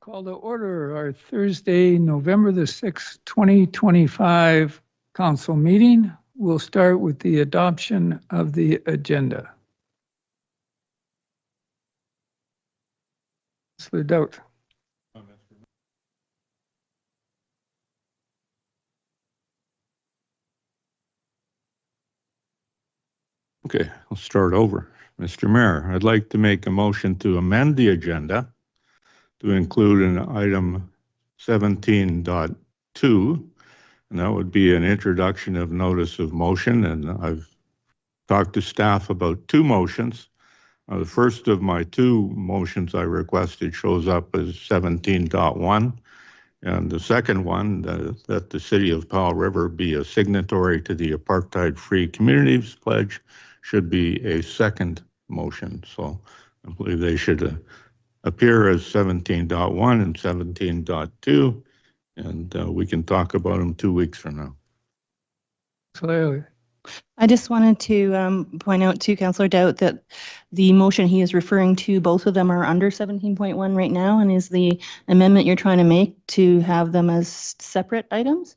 Call to order our Thursday, November the 6th, 2025 council meeting. We'll start with the adoption of the agenda. Councilor Doubt. Okay, I'll start over. Mr. Mayor, I'd like to make a motion to amend the agenda to include an item 17.2, and that would be an introduction of notice of motion. And I've talked to staff about two motions. The first of my two motions I requested shows up as 17.1. And the second one, that the city of Powell River be a signatory to the Apartheid-Free Communities Pledge, should be a second motion. So I believe they should appear as 17.1 and 17.2, and we can talk about them 2 weeks from now. Clearly. I just wanted to point out to Councillor Doubt that the motion he is referring to, both of them are under 17.1 right now, and is the amendment you're trying to make to have them as separate items?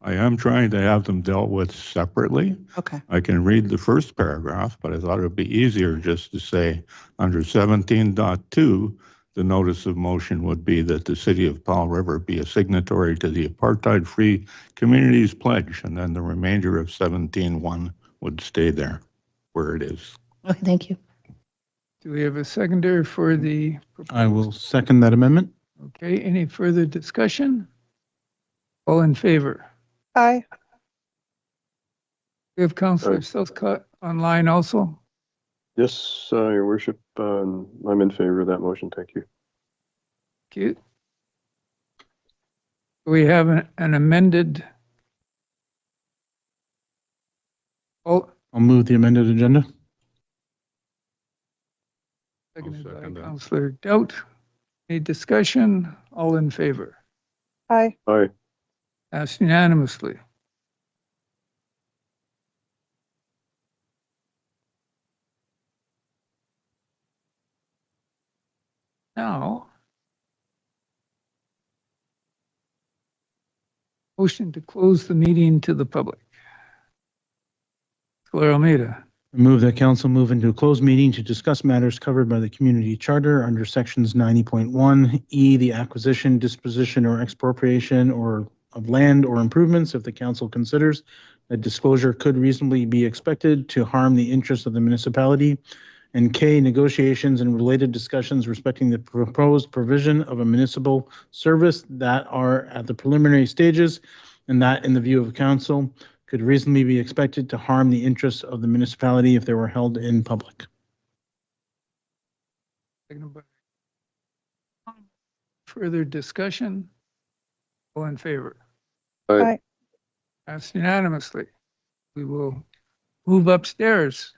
I am trying to have them dealt with separately. Okay. I can read the first paragraph, but I thought it would be easier just to say under 17.2, the notice of motion would be that the city of Powell River be a signatory to the Apartheid-Free Communities Pledge, and then the remainder of 17.1 would stay there where it is. Okay, thank you. Do we have a seconder for the proposal? I will second that amendment. Okay, any further discussion? All in favor? Aye. We have Councillor Southcott online also. Yes, Your Worship, I'm in favor of that motion. Thank you. Thank you. We have an amended. Oh, I'll move the amended agenda. seconded by second that. Councillor Doubt. Any discussion? All in favor? Aye. Aye. Passed unanimously. Now, motion to close the meeting to the public. Councillor Almeida. I move that council move into a closed meeting to discuss matters covered by the community charter under sections 90.1 E, the acquisition, disposition, or expropriation or of land or improvements if the council considers that disclosure could reasonably be expected to harm the interests of the municipality, and K, negotiations and related discussions respecting the proposed provision of a municipal service that are at the preliminary stages and that, in the view of council, could reasonably be expected to harm the interests of the municipality if they were held in public. Further discussion? All in favor? Aye. Passed unanimously. We will move upstairs.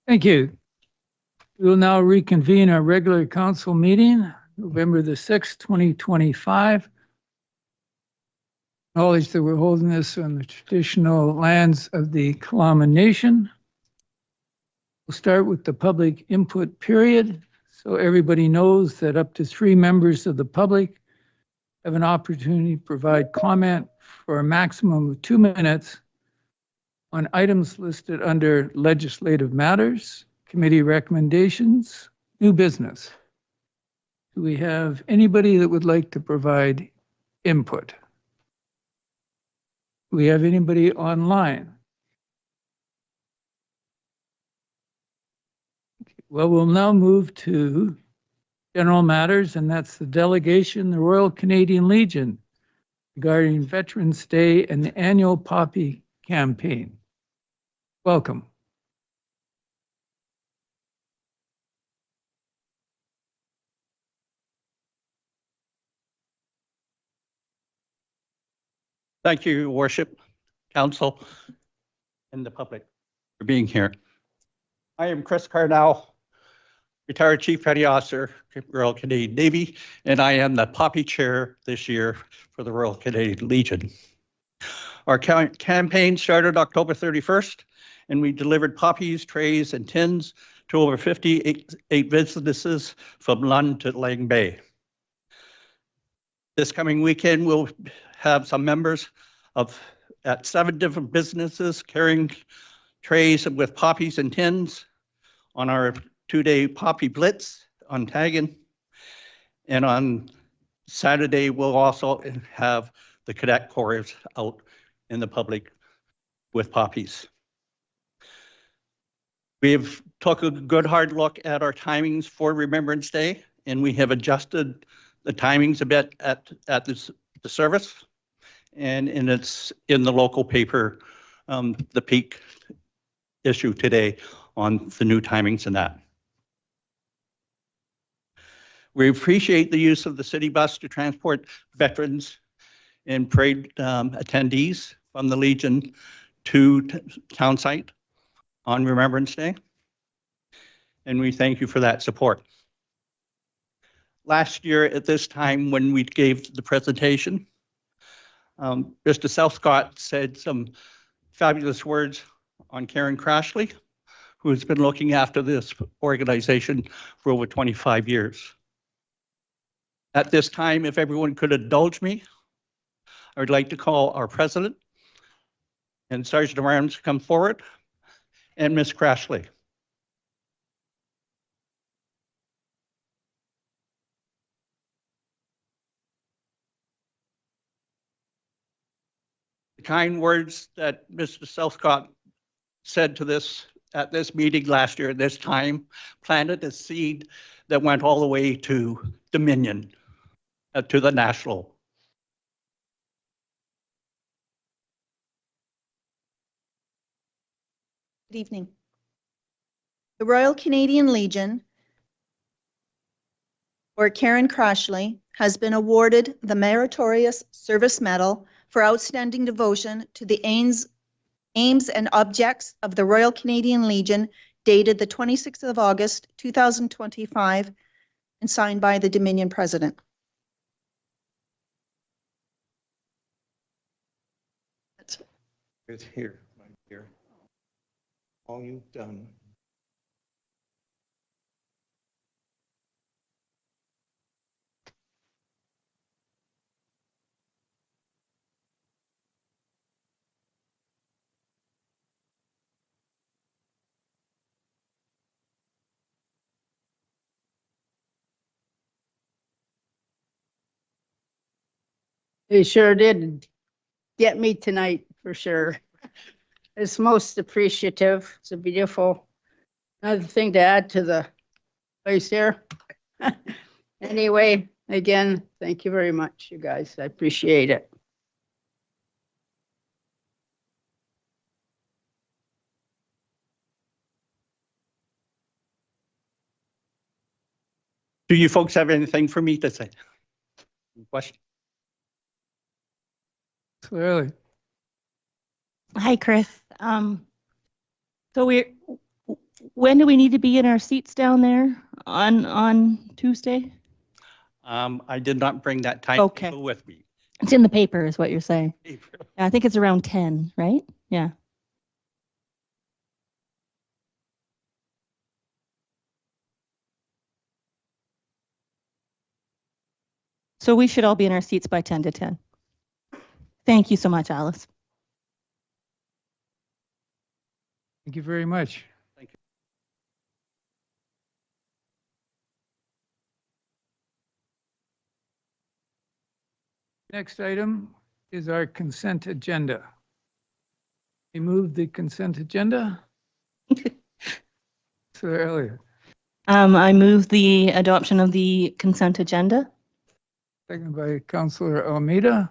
Thank you. We will now reconvene our regular council meeting, November the 6th, 2025. Acknowledge that we're holding this on the traditional lands of the Kalama Nation. We'll start with the public input period, so everybody knows that up to 3 members of the public have an opportunity to provide comment for a maximum of 2 minutes on items listed under legislative matters, committee recommendations, new business. Do we have anybody that would like to provide input? Do we have anybody online? Well, we'll now move to general matters, and that's the delegation, the Royal Canadian Legion, regarding Veterans Day and the annual Poppy campaign. Welcome. Thank you, Your Worship, Council, and the public for being here. I am Chris Carnell, retired Chief Petty Officer, Royal Canadian Navy, and I am the Poppy Chair this year for the Royal Canadian Legion. Our campaign started October 31st, and we delivered poppies, trays, and tins to over 58 businesses from Lund to Lang Bay. This coming weekend, we'll have some members at 7 different businesses carrying trays with poppies and tins on our 2-day Poppy Blitz on Taggin. And on Saturday, we'll also have the cadet corps out in the public with poppies. We've took a good hard look at our timings for Remembrance Day, and we have adjusted the timings a bit at the service, and it's in the local paper, the Peak issue today on the new timings and that. We appreciate the use of the city bus to transport veterans and parade attendees from the Legion to town site on Remembrance Day, and we thank you for that support. Last year at this time when we gave the presentation, Mr. Southcott said some fabulous words on Karen Crashley, who has been looking after this organization for over 25 years. At this time, if everyone could indulge me, I would like to call our president and Sergeant of Arms to come forward, and Ms. Crashley. The kind words that Mr. Southcott said to this at this meeting last year at this time planted a seed that went all the way to Dominion, to the national. Good evening. The Royal Canadian Legion, or Karen Crashley, has been awarded the Meritorious Service Medal for outstanding devotion to the aims and objects of the Royal Canadian Legion, dated the 26th of August, 2025, and signed by the Dominion President. It's here, right here. All you've done. They sure did get me tonight, for sure. It's most appreciative. It's a beautiful, another thing to add to the place here. Anyway, again, thank you very much, you guys. I appreciate it. Do you folks have anything for me to say? Question? Clearly. Hi, Chris. So when do we need to be in our seats down there on Tuesday? I did not bring that Okay. timetable with me. It's in the paper is what you're saying. Yeah, I think it's around 10, right? Yeah. So we should all be in our seats by 10 to 10. Thank you so much, Alice. Thank you very much. Thank you. Next item is our consent agenda. We move the consent agenda. Sir Elliott, I move the adoption of the consent agenda. seconded by Councillor Almeida.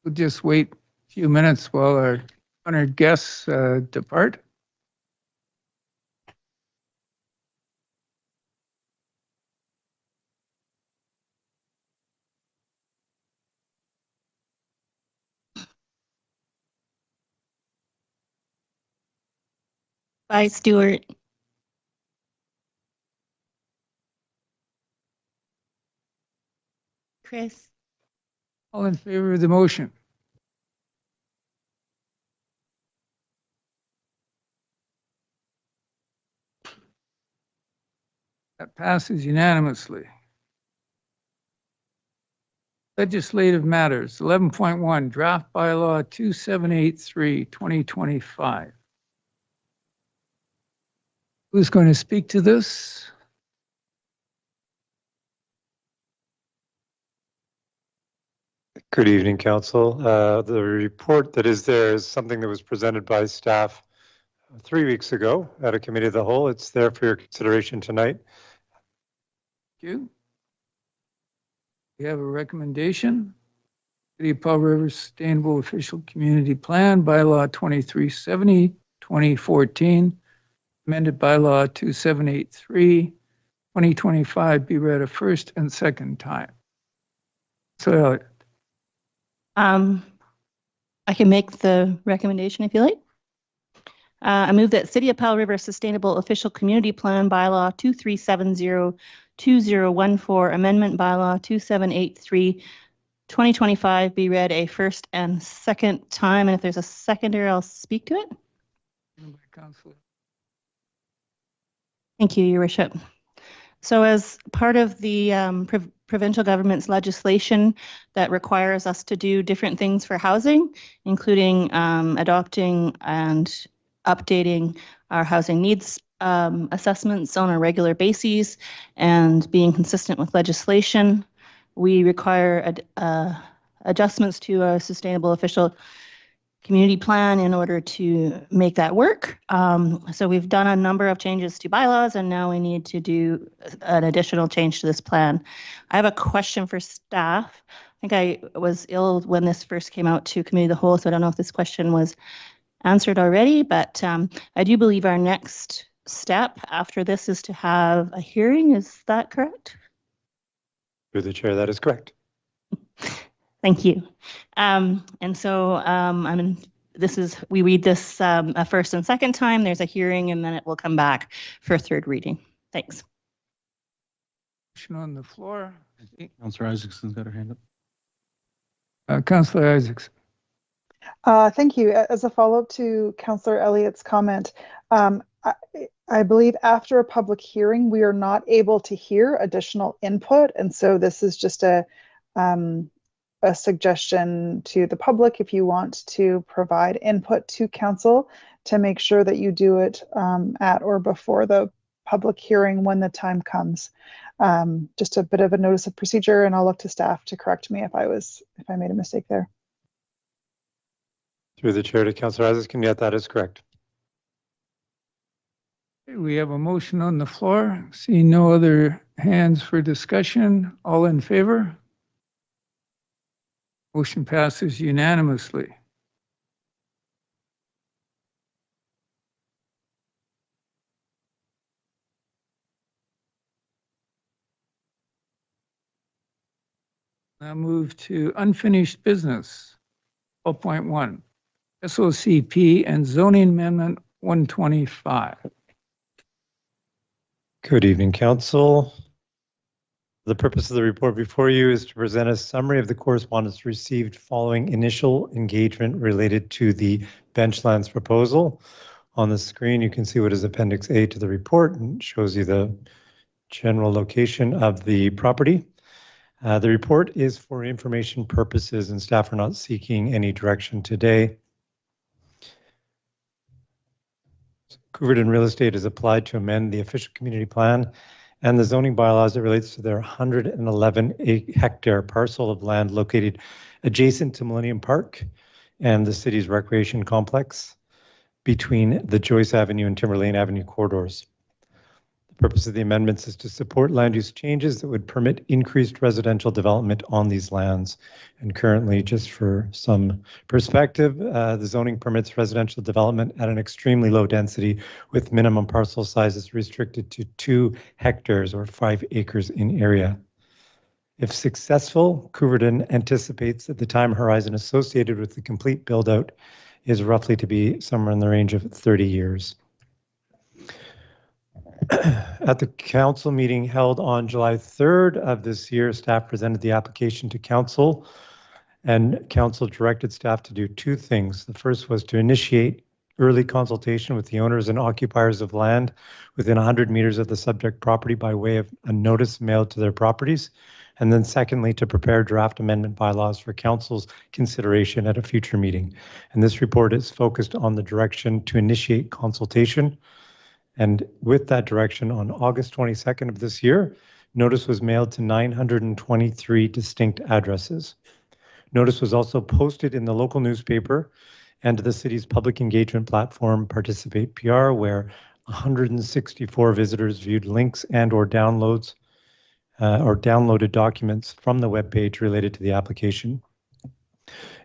We'll just wait a few minutes while our honored guests depart. Bye, Stuart. Chris. All in favor of the motion? That passes unanimously. Legislative matters, 11.1, draft bylaw 2783, 2025. Who's going to speak to this? Good evening, Council. The report that is there is something that was presented by staff 3 weeks ago at a committee of the whole. It's there for your consideration tonight. Thank you. We have a recommendation. City of Powell River Sustainable Official Community Plan, Bylaw 2370, 2014, amended Bylaw 2783, 2025 be read a first and second time. So I can make the recommendation if you like. I move that City of Powell River Sustainable Official Community Plan Bylaw 2370-2014, Amendment Bylaw 2783, 2025 be read a first and second time. And if there's a seconder, I'll speak to it. Thank you, Your Worship. So as part of the provincial government's legislation that requires us to do different things for housing, including adopting and updating our housing needs assessments on a regular basis and being consistent with legislation, we require adjustments to a sustainable official community plan in order to make that work. So we've done a number of changes to bylaws, and now we need to do an additional change to this plan. I have a question for staff. I think I was ill when this first came out to committee of the whole, so I don't know if this question was answered already, but I do believe our next step after this is to have a hearing. Is that correct? Through the chair, that is correct. Thank you. And so we read this a first and second time, there's a hearing, and then it will come back for a third reading. Thanks. Motion on the floor. Councillor Isaacson's got her hand up. Councillor Isaacs. Thank you. As a follow-up to Councillor Elliott's comment, I believe after a public hearing, we are not able to hear additional input. And so this is just a suggestion to the public if you want to provide input to council to make sure that you do it at or before the public hearing when the time comes. Just a bit of a notice of procedure, and I'll look to staff to correct me if I made a mistake there. Through the chair to Councillor Isaacson, yeah, that is correct. We have a motion on the floor. Seeing no other hands for discussion, all in favor? Motion passes unanimously. Now move to unfinished business, 12.1. SOCP, and zoning amendment 125. Good evening, Council. The purpose of the report before you is to present a summary of the correspondence received following initial engagement related to the Benchlands proposal. On the screen, you can see what is Appendix A to the report and shows you the general location of the property. The report is for information purposes and staff are not seeking any direction today. Couverdon Real Estate has applied to amend the official community plan and the zoning bylaws that relates to their 111 hectare parcel of land located adjacent to Millennium Park and the city's recreation complex between the Joyce Avenue and Timber Lane Avenue corridors. The purpose of the amendments is to support land use changes that would permit increased residential development on these lands. And currently, just for some perspective, the zoning permits residential development at an extremely low density with minimum parcel sizes restricted to 2 hectares or 5 acres in area. If successful, Couverdon anticipates that the time horizon associated with the complete build out is roughly to be somewhere in the range of 30 years. At the council meeting held on July 3rd of this year, staff presented the application to council, and council directed staff to do 2 things. The first was to initiate early consultation with the owners and occupiers of land within 100 meters of the subject property by way of a notice mailed to their properties. And then secondly, to prepare draft amendment bylaws for council's consideration at a future meeting. And this report is focused on the direction to initiate consultation. And with that direction, on August 22nd of this year, notice was mailed to 923 distinct addresses. Notice was also posted in the local newspaper and the city's public engagement platform, Participate PR, where 164 visitors viewed links and or downloaded documents from the webpage related to the application.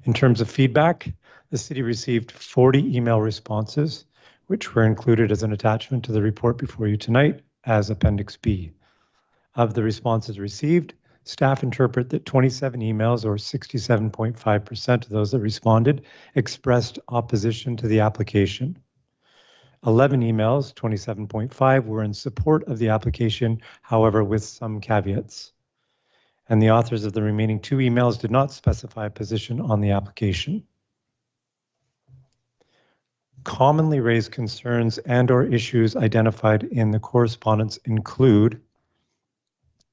In terms of feedback, the city received 40 email responses, which were included as an attachment to the report before you tonight as Appendix B. Of the responses received, staff interpret that 27 emails, or 67.5% of those that responded, expressed opposition to the application. 11 emails, 27.5%, were in support of the application, however, with some caveats. And the authors of the remaining 2 emails did not specify a position on the application. Commonly raised concerns and or issues identified in the correspondence include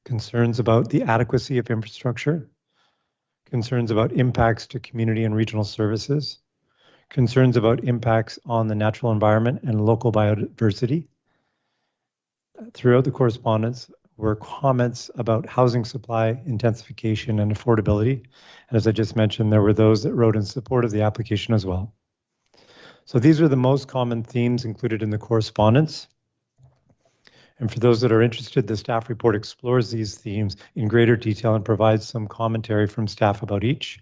concerns about the adequacy of infrastructure, concerns about impacts to community and regional services, concerns about impacts on the natural environment and local biodiversity. Throughout the correspondence were comments about housing supply, intensification, and affordability. And as I just mentioned, there were those that wrote in support of the application as well. So these are the most common themes included in the correspondence. And for those that are interested, the staff report explores these themes in greater detail and provides some commentary from staff about each.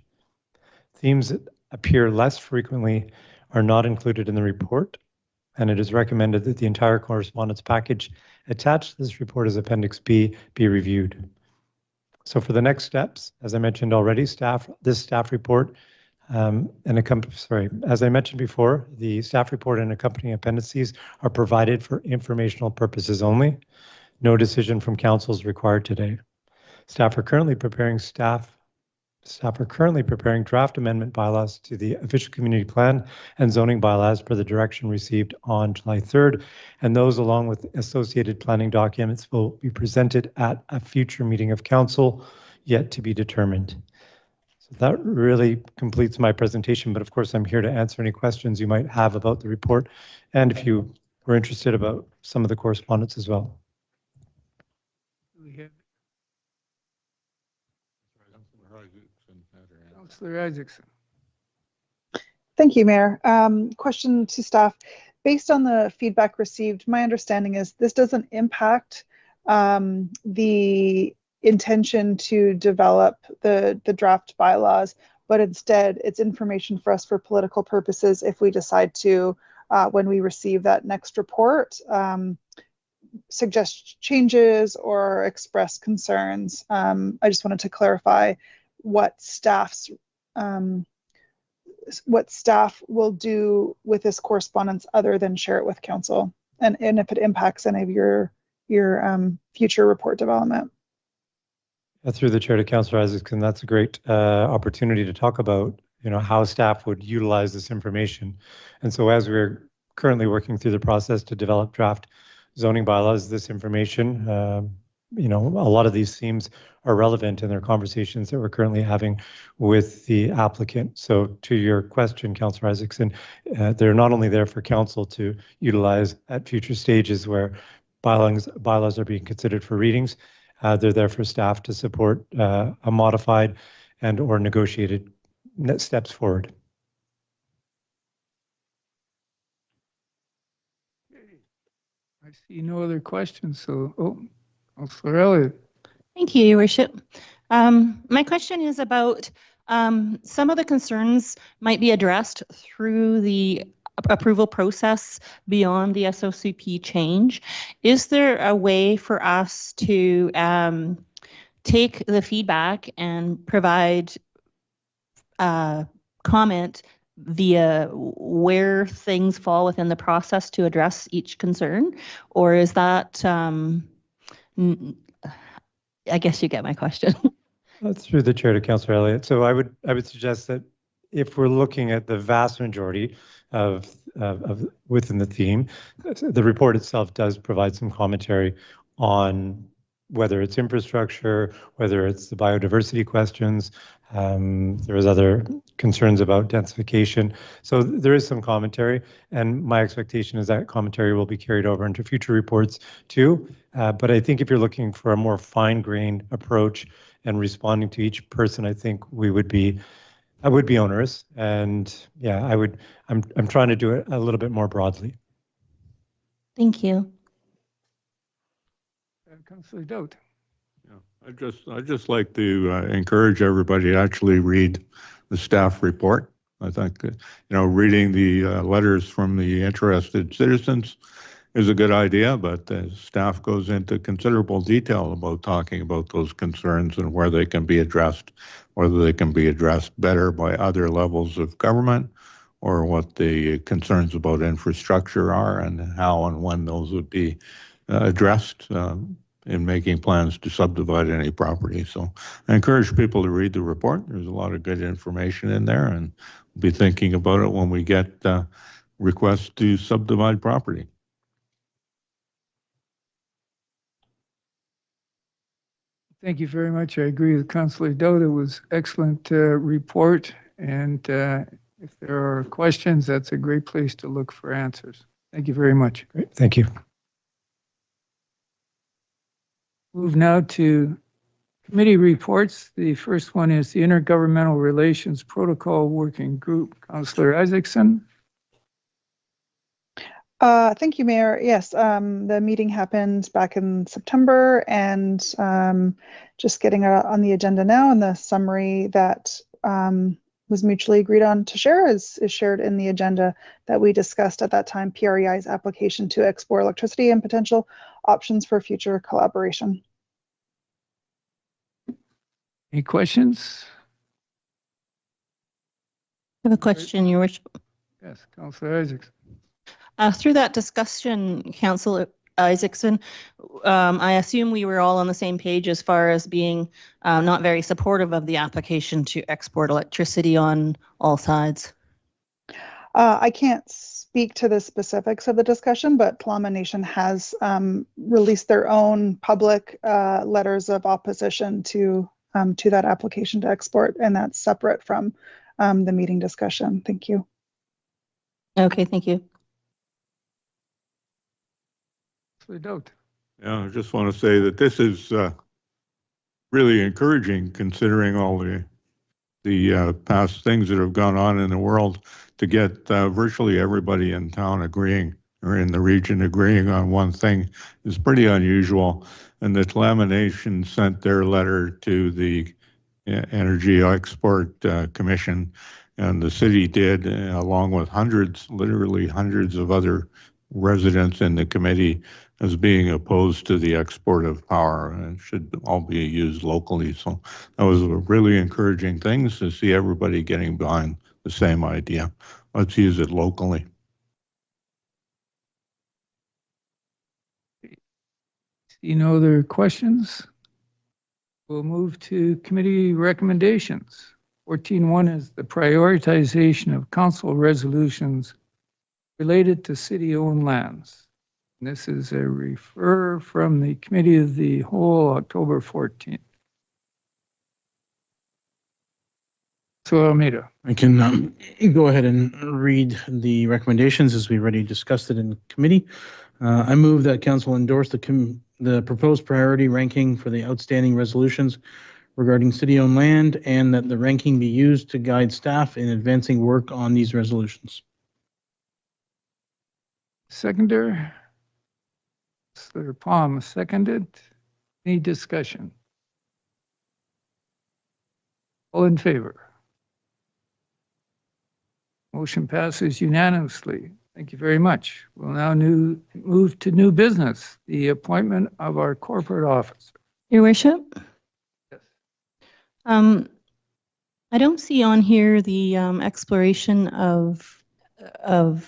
Themes that appear less frequently are not included in the report, and it is recommended that the entire correspondence package attached to this report as Appendix B be reviewed. So for the next steps, as I mentioned already, this staff report as I mentioned before, the staff report and accompanying appendices are provided for informational purposes only. No decision from council is required today. Staff are currently preparing draft amendment bylaws to the official community plan and zoning bylaws per the direction received on July 3rd, and those along with associated planning documents will be presented at a future meeting of council yet to be determined. So that really completes my presentation, but of course I'm here to answer any questions you might have about the report and if you were interested about some of the correspondence as well. Councillor Isaacson. Thank you, Mayor. Question to staff. Based on the feedback received, my understanding is this doesn't impact the intention to develop the draft bylaws, but instead it's information for us for political purposes if we decide to, when we receive that next report, suggest changes or express concerns. I just wanted to clarify what staff's what staff will do with this correspondence other than share it with council, and if it impacts any of your future report development. Through the chair to Councillor Isaacson, that's a great opportunity to talk about, how staff would utilize this information. And so as we're currently working through the process to develop draft zoning bylaws, this information, a lot of these themes are relevant in their conversations that we're currently having with the applicant. So to your question, Councillor Isaacson, they're not only there for council to utilize at future stages where bylaws are being considered for readings, they're there for staff to support a modified and or negotiated steps forward. I see no other questions, so, Councillor Elliott. Thank you, Your Worship. My question is about some of the concerns might be addressed through the approval process beyond the SOCP change. Is there a way for us to take the feedback and provide comment via where things fall within the process to address each concern? Or is that, I guess you get my question. That's through the chair to Councillor Elliott. So I would suggest that if we're looking at the vast majority of within the theme, the report itself does provide some commentary on whether it's infrastructure, whether it's the biodiversity questions. There was other concerns about densification. So there is some commentary, and my expectation is that commentary will be carried over into future reports too. But I think if you're looking for a more fine-grained approach and responding to each person, I think I would be onerous. And yeah, I'm trying to do it a little bit more broadly. Thank you. Councillor Doudt. Yeah, I'd just like to encourage everybody to actually read the staff report. I think, reading the letters from the interested citizens is a good idea, but the staff goes into considerable detail about talking about those concerns and where they can be addressed, whether they can be addressed better by other levels of government, or what the concerns about infrastructure are and how and when those would be addressed in making plans to subdivide any property. So I encourage people to read the report. There's a lot of good information in there, and we'll be thinking about it when we get requests to subdivide property. Thank you very much. I agree with Councillor Doudt. It was excellent report, and if there are questions, that's a great place to look for answers. Thank you very much. Great, thank you. Move now to committee reports. The first one is the Intergovernmental Relations Protocol Working Group. Councillor Isaacson. Thank you, Mayor. Yes, the meeting happened back in September, and just getting it on the agenda now, and the summary that was mutually agreed on to share is shared in the agenda that we discussed at that time, PREI's application to explore electricity and potential options for future collaboration. Any questions? I have a question, Your Worship. Yes, Councillor Isaacson. Through that discussion, Councillor Isaacson, I assume we were all on the same page as far as being not very supportive of the application to export electricity on all sides. I can't speak to the specifics of the discussion, but Tla'amin Nation has released their own public letters of opposition to that application to export, and that's separate from the meeting discussion. Thank you. Okay, thank you. Yeah, I just want to say that this is really encouraging, considering all the past things that have gone on in the world, to get virtually everybody in town agreeing, or in the region agreeing on one thing is pretty unusual. And the Tla'amin Nation sent their letter to the Energy Export Commission, and the city did, along with literally hundreds of other residents in the committee, as being opposed to the export of power, and it should all be used locally. So that was a really encouraging thing, to see everybody getting behind the same idea. Let's use it locally. See no other questions? We'll move to committee recommendations. 14.1 is the prioritization of council resolutions related to city-owned lands. And this is a refer from the Committee of the Whole, October 14th. So Almeida. I can go ahead and read the recommendations as we already discussed it in committee. I move that council endorse the proposed priority ranking for the outstanding resolutions regarding city-owned land, and that the ranking be used to guide staff in advancing work on these resolutions. Seconder. Councillor Palm seconded. Any discussion? All in favor? Motion passes unanimously. Thank you very much. We'll now move to new business, the appointment of our corporate officer. Your worship? Yes. I don't see on here the exploration of a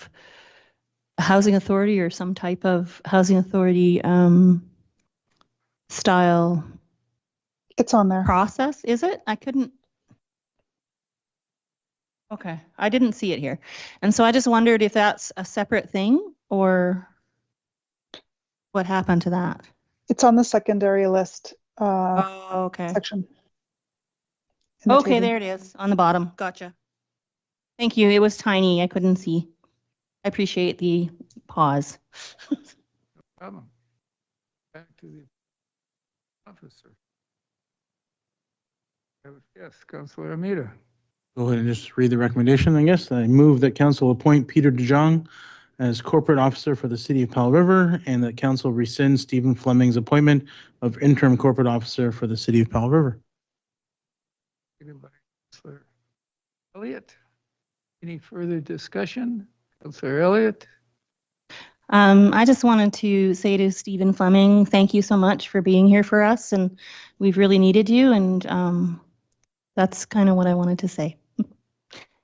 housing authority or some type of housing authority style It's on there. process, is it? I couldn't. Okay, I didn't see it here. And so I just wondered if that's a separate thing or what happened to that? It's on the secondary list Oh, okay. section. in the Okay, table. there it is on the bottom. Gotcha. Thank you. It was tiny. I couldn't see. I appreciate the pause. Problem. Back to the officer. Yes, Councillor Almeida. Go ahead and just read the recommendation, I guess. I move that council appoint Peter DeJong as corporate officer for the city of Powell River, and that council rescind Stephen Fleming's appointment of interim corporate officer for the city of Powell River. Seconded by Councillor Elliott. Any further discussion? Councillor Elliott. I just wanted to say to Stephen Fleming, thank you so much for being here for us, and we've really needed you, and that's kind of what I wanted to say.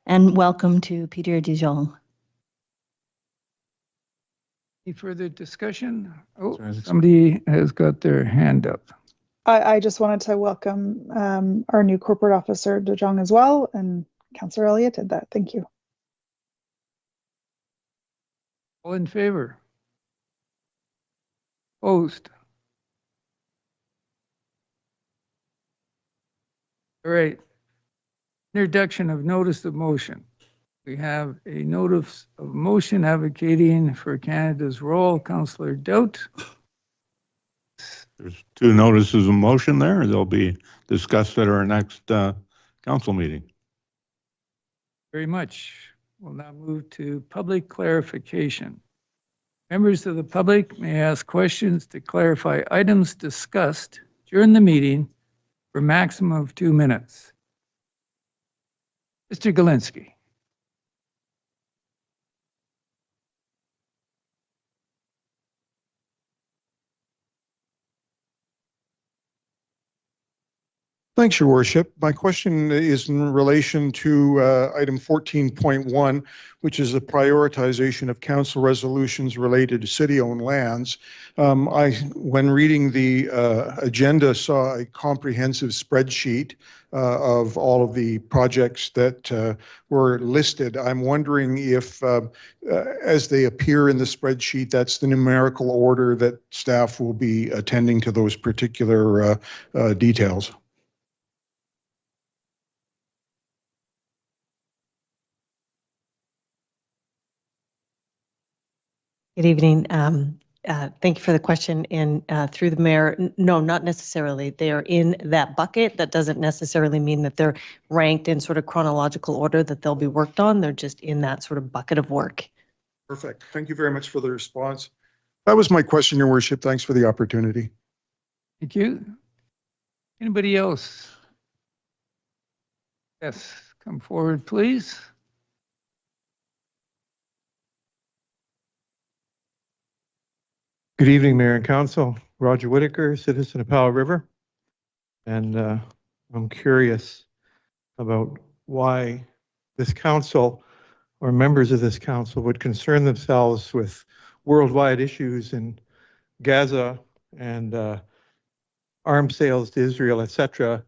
And welcome to Peter DeJong. Any further discussion? Oh, Sorry, somebody has got their hand up. I just wanted to welcome our new corporate officer, DeJong, as well, and Councillor Elliott did that. Thank you. All in favor? Opposed? All right. Introduction of notice of motion. We have a notice of motion advocating for Canada's role. Councillor Doubt. There's two notices of motion there. They'll be discussed at our next council meeting. Very much. We'll now move to public clarification. Members of the public may ask questions to clarify items discussed during the meeting for a maximum of 2 minutes. Mr. Galinsky. Thanks, Your Worship. My question is in relation to item 14.1, which is the prioritization of council resolutions related to city-owned lands. When reading the agenda, saw a comprehensive spreadsheet of all of the projects that were listed. I'm wondering if, as they appear in the spreadsheet, that's the numerical order that staff will be attending to those particular details. Good evening. Thank you for the question. And through the mayor, no, not necessarily. They are in that bucket. That doesn't necessarily mean that they're ranked in sort of chronological order that they'll be worked on. They're just in that sort of bucket of work. Perfect. Thank you very much for the response. That was my question, Your Worship. Thanks for the opportunity. Thank you. Anybody else? Yes, come forward, please. Good evening, Mayor and Council. Roger Whitaker, citizen of Powell River. And I'm curious about why this council or members of this council would concern themselves with worldwide issues in Gaza and arms sales to Israel, etc.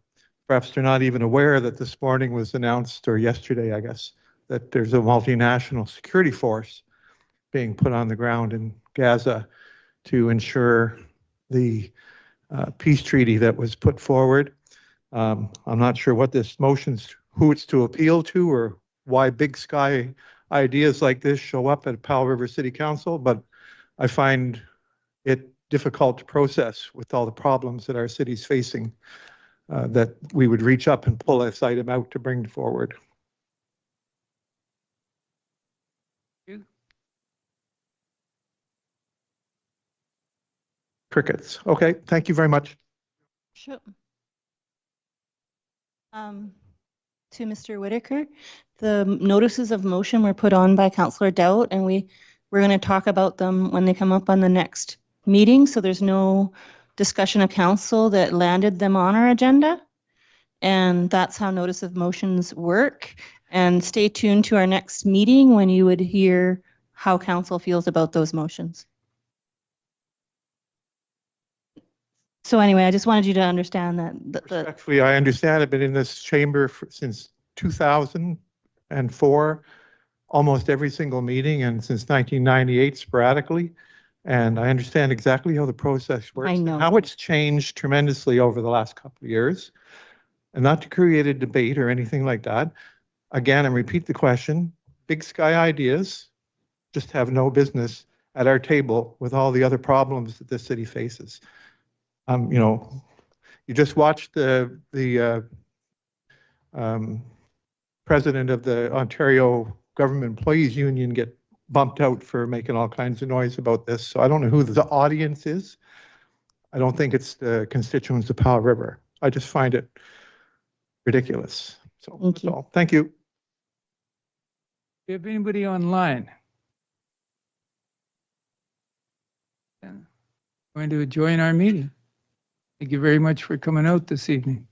Perhaps they're not even aware that this morning was announced, or yesterday, I guess, that there's a multinational security force being put on the ground in Gaza to ensure the peace treaty that was put forward. I'm not sure what this motion's, who it's to appeal to, or why big sky ideas like this show up at Powell River City Council, but I find it difficult to process with all the problems that our city's facing, that we would reach up and pull this item out to bring forward. Crickets. Okay, thank you very much. Sure. To Mr. Whitaker, the notices of motion were put on by Councillor Doubt, and we're going to talk about them when they come up on the next meeting. So there's no discussion of council that landed them on our agenda. And that's how notice of motions work. And stay tuned to our next meeting when you would hear how council feels about those motions. So anyway, I just wanted you to understand that. Respectfully, I understand. I've been in this chamber since 2004, almost every single meeting, and since 1998 sporadically. And I understand exactly how the process works. I know. And how it's changed tremendously over the last couple of years. And not to create a debate or anything like that. Again, and repeat the question, big sky ideas just have no business at our table with all the other problems that this city faces. You know, you just watched the president of the Ontario Government Employees Union get bumped out for making all kinds of noise about this. So I don't know who the audience is. I don't think it's the constituents of Powell River. I just find it ridiculous. So thank you. Thank you. Do you have anybody online? I'm going to join our meeting. Thank you very much for coming out this evening.